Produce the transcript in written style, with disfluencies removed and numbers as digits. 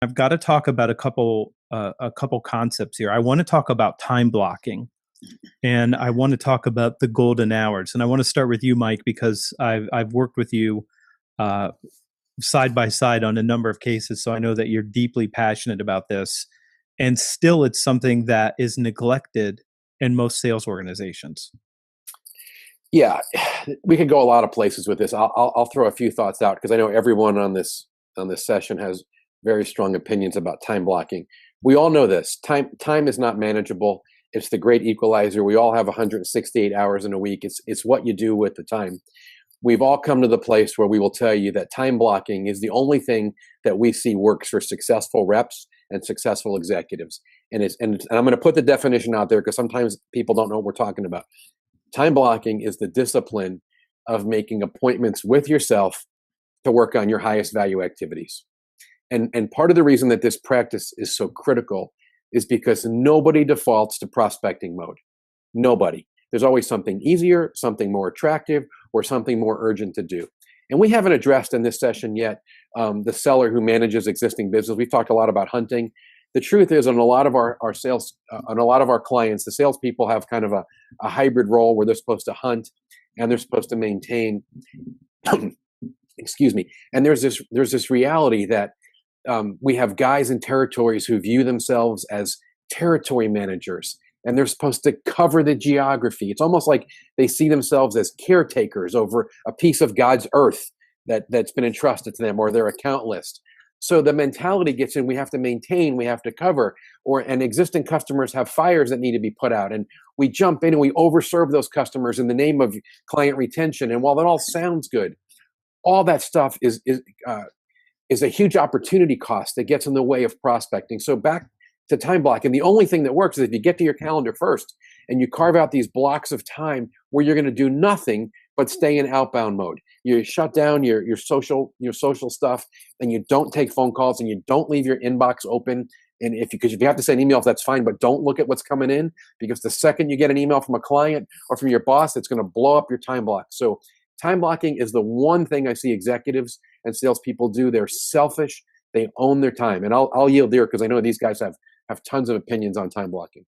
I've got to talk about a couple concepts here. I want to talk about time blocking, and I want to talk about the golden hours. And I want to start with you, Mike, because I've worked with you uh, side by side on a number of cases, so I know that you're deeply passionate about this. And still, it's something that is neglected in most sales organizations. Yeah, we could go a lot of places with this. I'll throw a few thoughts out because I know everyone on this session has very strong opinions about time blocking. We all know this. Time is not manageable. It's the great equalizer. We all have 168 hours in a week. It's what you do with the time. We've all come to the place where we will tell you that time blocking is the only thing that we see works for successful reps and successful executives. And I'm going to put the definition out there because sometimes people don't know what we're talking about. Time blocking is the discipline of making appointments with yourself to work on your highest value activities. And part of the reason that this practice is so critical is because nobody defaults to prospecting mode. Nobody. There's always something easier, something more attractive, or something more urgent to do. And we haven't addressed in this session yet the seller who manages existing business. We've talked a lot about hunting. The truth is, on a lot of our sales, on a lot of our clients, the salespeople have kind of a hybrid role where they're supposed to hunt and they're supposed to maintain. Excuse me. And there's this reality that we have guys in territories who view themselves as territory managers, and they're supposed to cover the geography. It's almost like they see themselves as caretakers over a piece of God's earth that's been entrusted to them, or their account list. So the mentality gets in, we have to maintain, we have to cover, and existing customers have fires that need to be put out. And we jump in and we overserve those customers in the name of client retention. And while that all sounds good, all that stuff is a huge opportunity cost that gets in the way of prospecting. So back to time blocking, the only thing that works is if you get to your calendar first and you carve out these blocks of time where you're going to do nothing but stay in outbound mode. You shut down your social stuff, and you don't take phone calls, and you don't leave your inbox open. And because if you have to send emails, that's fine, but don't look at what's coming in, because the second you get an email from a client or from your boss, it's going to blow up your time block. So time blocking is the one thing I see executives and salespeople do. They're selfish. They own their time. And I'll yield there because I know these guys have tons of opinions on time blocking.